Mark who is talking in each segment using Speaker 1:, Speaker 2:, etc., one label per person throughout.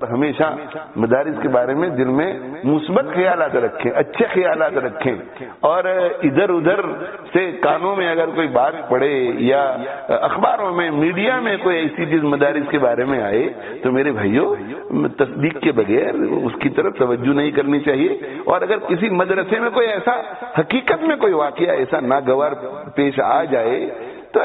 Speaker 1: ہمیشہ مدارس کے بارے میں دل میں مثبت خیالات رکھیں، اچھے خیالات رکھیں، اور ادھر ادھر سے کانوں میں اگر کوئی بات پڑے یا اخباروں میں میڈیا میں کوئی ایسی چیز مدارس کے بارے میں آئے تو میرے بھائیوں تصدیق کے بغیر اس کی طرف توجہ نہیں کرنی چاہیے. اور اگر کسی مدرسے میں کوئی ایسا حقیقت میں کوئی واقعہ ایسا ناگوار پیش آ جائے تو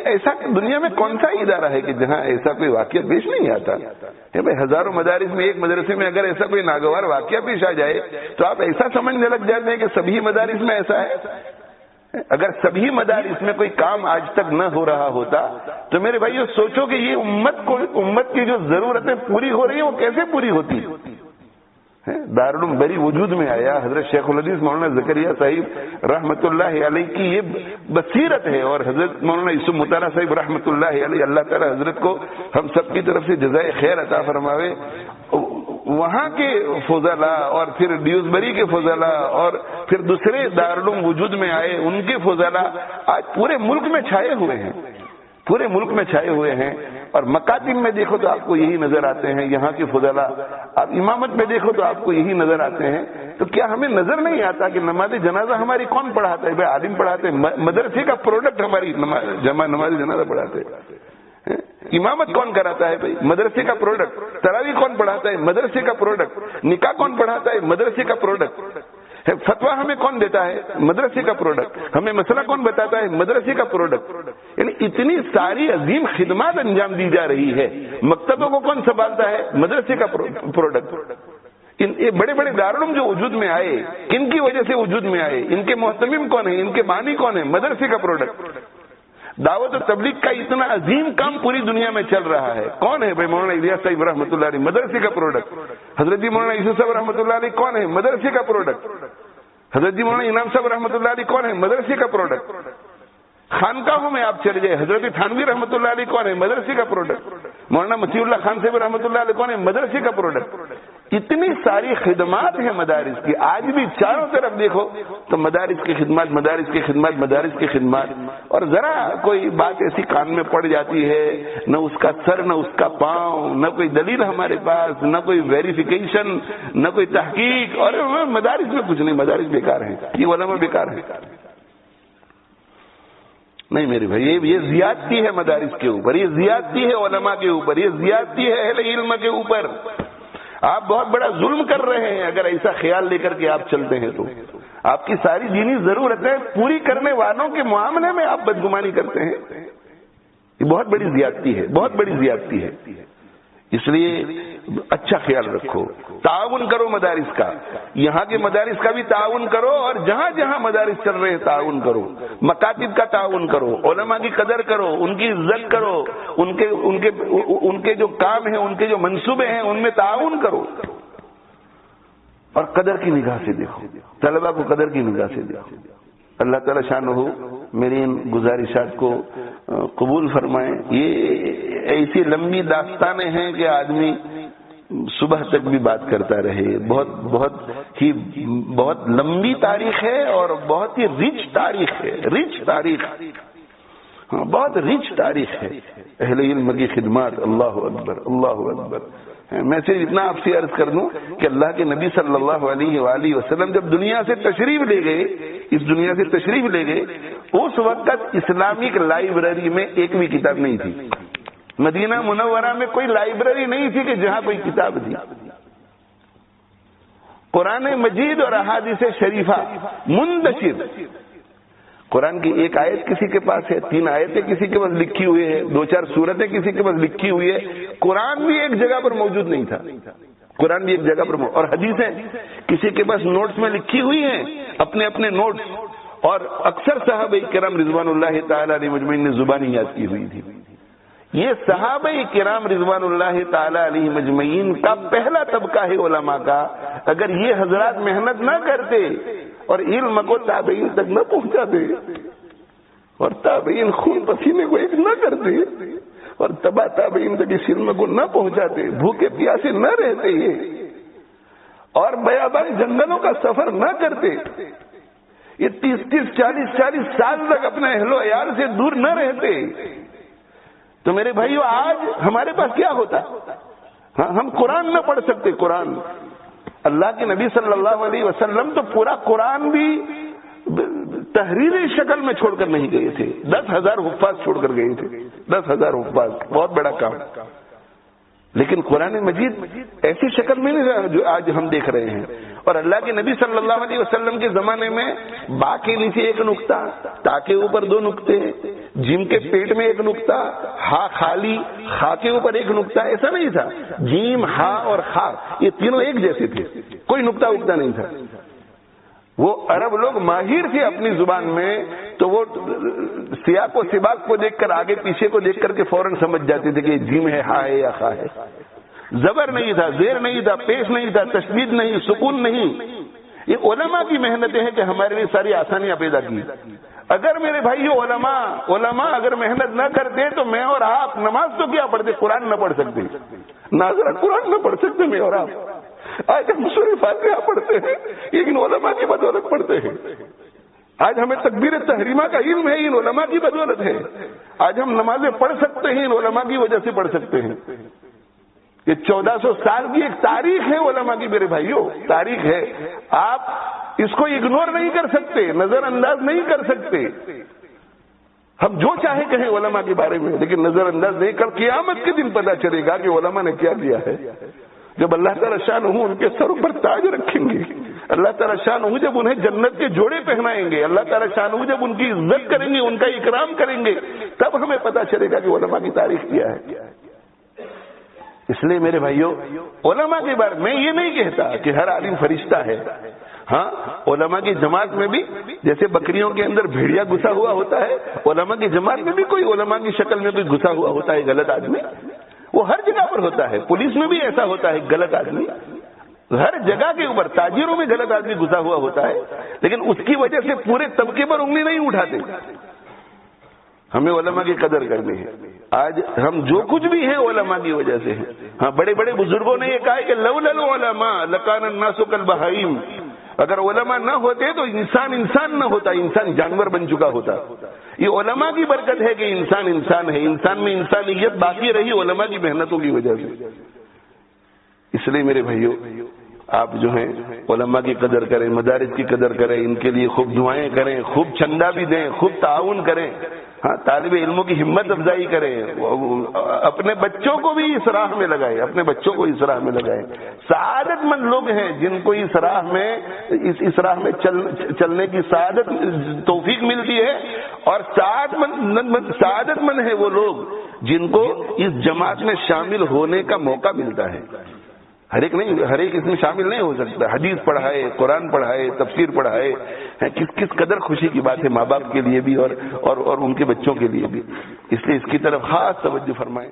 Speaker 1: ایسا دنیا میں کون سا ادارہ ہے کہ جہاں ایسا کوئی واقعہ پیش نہیں آتا ہے؟ بھائی ہزاروں مدارس میں ایک مدرسے میں اگر ایسا کوئی ناگوار واقعہ پیش آ جائے تو آپ ایسا سمجھنے لگ جاتے ہیں کہ سبھی مدارس میں ایسا ہے. اگر سبھی مدارس میں کوئی کام آج تک نہ ہو رہا ہوتا تو میرے بھائیو سوچو کہ یہ امت کی جو ضرورتیں پوری ہو رہی ہیں وہ کیسے پوری ہوتی. دارالعلوم بری وجود میں آیا حضرت شیخ الحدیث مولانا زکریا صاحب رحمۃ اللہ علیہ کی یہ بصیرت ہے، اور حضرت مولانا یوسف مطالعہ صاحب رحمۃ اللہ علیہ، اللہ تعالی حضرت کو ہم سب کی طرف سے جزائے خیر عطا فرماوے. وہاں کے فضلاء اور پھر ڈیوزبری کے فضلاء اور پھر دوسرے دارالعلوم وجود میں آئے ان کے فضلاء آج پورے ملک میں چھائے ہوئے ہیں، پورے ملک میں چھائے ہوئے ہیں. اور مکاتب میں دیکھو تو آپ کو یہی نظر آتے ہیں یہاں کے فضلاء، آپ امامت میں دیکھو تو آپ کو یہی نظر آتے ہیں. تو کیا ہمیں نظر نہیں آتا کہ نماز جنازہ ہماری کون پڑھاتا ہے؟ بھائی عالم پڑھاتے ہیں، مدرسے کا پروڈکٹ ہماری نماز جنازہ پڑھاتے ہیں. امامت کون کراتا ہے؟ بھائی مدرسے کا پروڈکٹ. تراویح کون پڑھاتا ہے؟ مدرسے کا پروڈکٹ. نکاح کون پڑھاتا ہے؟ مدرسے کا پروڈکٹ. فتویٰ ہمیں کون دیتا ہے؟ مدرسے کا پروڈکٹ. ہمیں مسئلہ کون بتاتا ہے؟ مدرسے کا پروڈکٹ. یعنی اتنی ساری عظیم خدمات انجام دی جا رہی ہے. مکتبوں کو کون سنبھالتا ہے؟ مدرسے کا پروڈکٹ. یہ بڑے بڑے دارالعلوم جو وجود میں آئے کن کی وجہ سے وجود میں آئے؟ ان کے محتمم کون ہیں؟ ان کے بانی کون ہیں؟ مدرسے کا پروڈکٹ. دعوت و تبلیغ کا اتنا عظیم کام پوری دنیا میں چل رہا ہے، کون ہے؟ بھائی مولانا الیاس صاحب رحمۃ اللہ علیہ، مدرسے کا پروڈکٹ. حضرت جی مولانا یوسف صاحب رحمۃ اللہ علیہ کون ہے؟ مدرسے کا پروڈکٹ. حضرت جی مولانا انعام صاحب رحمۃ اللہ علیہ کون ہے؟ مدرسے کا پروڈکٹ. خانقاہوں میں آپ چلے جائے، حضرت تھانوی رحمۃ اللہ علیہ کون ہے؟ مدرسے کا پروڈکٹ. مولانا مسیح اللہ خان صاحب رحمۃ اللہ علیہ کون ہے؟ مدرسے کا پروڈکٹ. اتنی ساری خدمات ہیں مدارس کی. آج بھی چاروں طرف دیکھو تو مدارس کی خدمات، مدارس کی خدمات، مدارس کی خدمات. اور ذرا کوئی بات ایسی کان میں پڑ جاتی ہے، نہ اس کا سر نہ اس کا پاؤں، نہ کوئی دلیل ہمارے پاس، نہ کوئی ویریفیکیشن، نہ کوئی تحقیق. اور مدارس میں کچھ نہیں، مدارس بیکار ہیں، یہ علماء بیکار ہیں. نہیں میرے بھائی، یہ زیادتی ہے مدارس کے اوپر، یہ زیادتی ہے علماء کے اوپر، یہ زیادتی ہے اہل علم کے اوپر. آپ بہت بڑا ظلم کر رہے ہیں اگر ایسا خیال لے کر کے آپ چلتے ہیں تو. آپ کی ساری دینی ضرورتیں پوری کرنے والوں کے معاملے میں آپ بدگمانی کرتے ہیں. یہ بہت بڑی زیادتی ہے، بہت بڑی زیادتی ہے. اس لیے اچھا خیال رکھو، تعاون کرو مدارس کا، یہاں کے مدارس کا بھی تعاون کرو، اور جہاں جہاں مدارس چل رہے ہیں تعاون کرو. مکاتب کا تعاون کرو، علماء کی قدر کرو، ان کی عزت کرو، ان کے جو کام ہیں، ان کے جو منصوبے ہیں ان میں تعاون کرو. اور قدر کی نگاہ سے دیکھو، طلباء کو قدر کی نگاہ سے دیکھو. اللہ تعالی شانہ میری ان گزارشات کو قبول فرمائیں. یہ ایسی لمبی داستانیں ہیں کہ آدمی صبح تک بھی بات کرتا رہے. بہت لمبی تاریخ ہے اور بہت ہی رچ تاریخ ہے، رچ تاریخ، بہت رچ تاریخ ہے اہل علم کی خدمات. اللہ اکبر، اللہ اکبر. میں صرف اتنا آپ سے عرض کر دوں کہ اللہ کے نبی صلی اللہ علیہ وآلہ وسلم جب دنیا سے تشریف لے گئے، اس دنیا سے تشریف لے گئے، اس وقت اسلامک لائبریری میں ایک بھی کتاب نہیں تھی. مدینہ منورہ میں کوئی لائبریری نہیں تھی کہ جہاں کوئی کتاب تھی. قرآن مجید اور احادیث شریفہ منتشر. قرآن کی ایک آیت کسی کے پاس ہے، 3 آیتیں کسی کے پاس لکھی ہوئی ہے، 2-4 سورتیں کسی کے پاس لکھی ہوئی ہے. قرآن بھی ایک جگہ پر موجود نہیں تھا، قرآن بھی ایک جگہ پر موجود. اور حدیثیں کسی کے پاس نوٹس میں لکھی ہوئی ہیں، اپنے اپنے نوٹس. اور اکثر صحابہ کرام رضوان اللہ تعالی علیہ مجمعین نے زبانی یاد کی ہوئی تھی. یہ صحابہ کرام رضوان اللہ تعالی علیہ مجمعین کا پہلا طبقہ ہے علماء کا. اگر یہ حضرات محنت نہ کرتے اور علم کو تابعین تک نہ پہنچاتے، اور تابعین خون پسینے کو ایک نہ کرتے، اور تبا تابعین تک اس علم کو نہ پہنچاتے، بھوکے پیاسے نہ رہتے، اور بیابان جنگلوں کا سفر نہ کرتے، یہ 30-40 سال تک اپنے اہل و عیال سے دور نہ رہتے، تو میرے بھائیو آج ہمارے پاس کیا ہوتا؟ ہاں ہم قرآن نہ پڑھ سکتے. قرآن اللہ کے نبی صلی اللہ علیہ وسلم تو پورا قرآن بھی تحریری شکل میں چھوڑ کر نہیں گئے تھے. 10,000 حفاظ چھوڑ کر گئے تھے. 10,000 حفاظ بہت بڑا کام. لیکن قرآن مجید ایسی شکل میں نہیں جو آج ہم دیکھ رہے ہیں. اور اللہ کے نبی صلی اللہ علیہ وسلم کے زمانے میں با کے نیچے ایک نقطہ, تا کے اوپر 2 نقطے, جیم کے پیٹ میں ایک نقطہ, ہا خالی, خا کے اوپر ایک نقطہ. ایسا نہیں تھا. جیم, ہا اور خا یہ تینوں ایک جیسے تھے, کوئی نقطہ اکتا نہیں تھا. وہ عرب لوگ ماہر تھے اپنی زبان میں, تو وہ سیاق و سباق کو دیکھ کر, آگے پیچھے کو دیکھ کر کے فوراً سمجھ جاتے تھے کہ جیم ہے, ہا ہے یا خا ہے. زبر نہیں تھا, زیر نہیں تھا, پیش نہیں تھا, تشدید نہیں, سکون نہیں. یہ علماء کی محنتیں ہیں کہ ہمارے لیے ساری آسانیاں پیدا کی. اگر میرے بھائیو علماء اگر محنت نہ کرتے تو میں اور آپ نماز تو کیا پڑھتے, قرآن نہ پڑھ سکتے. ناظرہ قرآن نہ پڑھ سکتے میں اور آپ. آج ہم سورہ فاتحہ پڑھتے ہیں, لیکن علماء کی بدولت پڑھتے ہیں. آج ہمیں تکبیر تحریمہ کا علم ہے, ان علماء کی بدولت ہے. آج ہم نمازیں پڑھ سکتے ہیں, ان علماء کی وجہ سے پڑھ سکتے ہیں. یہ 1400 سال کی ایک تاریخ ہے علماء کی میرے بھائیوں, تاریخ ہے. آپ اس کو اگنور نہیں کر سکتے, نظر انداز نہیں کر سکتے. ہم جو چاہے کہیں علماء کے بارے میں, لیکن نظر انداز نہیں کر. قیامت کے دن پتہ چلے گا کہ علماء نے کیا کیا ہے. جب اللہ تعالیٰ شان ان کے سروں پر تاج رکھیں گے, اللہ تعالیٰ شان جب انہیں جنت کے جوڑے پہنائیں گے, اللہ تعالیٰ شان جب ان کی عزت کریں گے, ان کا اکرام کریں گے, تب ہمیں پتہ چلے گا کہ علماء کی تاریخ کیا ہے. اس لیے میرے بھائیوں, علماء کے بارے میں یہ نہیں کہتا کہ ہر عالم فرشتہ ہے. ہاں, علماء کی جماعت میں بھی جیسے بکریوں کے اندر بھیڑیا گھسا ہوا ہوتا ہے, علماء کی جماعت میں بھی کوئی علماء کی شکل میں کوئی گھسا ہوا ہوتا ہے غلط آدمی. وہ ہر جگہ پر ہوتا ہے. پولیس میں بھی ایسا ہوتا ہے غلط آدمی, ہر جگہ کے اوپر. تاجروں میں غلط آدمی گھسا ہوا ہوتا ہے, لیکن اس کی وجہ سے پورے طبقے پر انگلی نہیں اٹھاتے. ہمیں علماء کی قدر کرنی ہے. آج ہم جو کچھ بھی ہیں علماء کی وجہ سے ہیں. ہاں, بڑے بڑے بزرگوں نے یہ کہا ہے کہ لولا العلماء لکان الناس کالبہائم. اگر علماء نہ ہوتے تو انسان نہ ہوتا, انسان جانور بن چکا ہوتا. یہ علماء کی برکت ہے کہ انسان ہے, انسان میں انسانیت باقی رہی علماء کی محنتوں کی وجہ سے. اس لیے میرے بھائیوں, آپ جو ہیں علماء کی قدر کریں, مدارس کی قدر کریں, ان کے لیے خوب دعائیں کریں, خوب چندہ بھی دیں, خوب تعاون کریں. ہاں, طالب علموں کی ہمت افزائی کریں, اپنے بچوں کو بھی اس راہ میں لگائیں, اپنے بچوں کو اس راہ میں لگائیں. سعادت مند لوگ ہیں جن کو اس راہ میں چلنے کی سعادت توفیق ملتی ہے, اور سعادت مند ہے وہ لوگ جن کو اس جماعت میں شامل ہونے کا موقع ملتا ہے. ہر ایک اس میں شامل نہیں ہو سکتا. حدیث پڑھائے, قرآن پڑھائے, تفسیر پڑھائے, کس قدر خوشی کی بات ہے ماں باپ کے لیے بھی اور ان کے بچوں کے لیے بھی. اس لیے اس کی طرف خاص توجہ فرمائیں.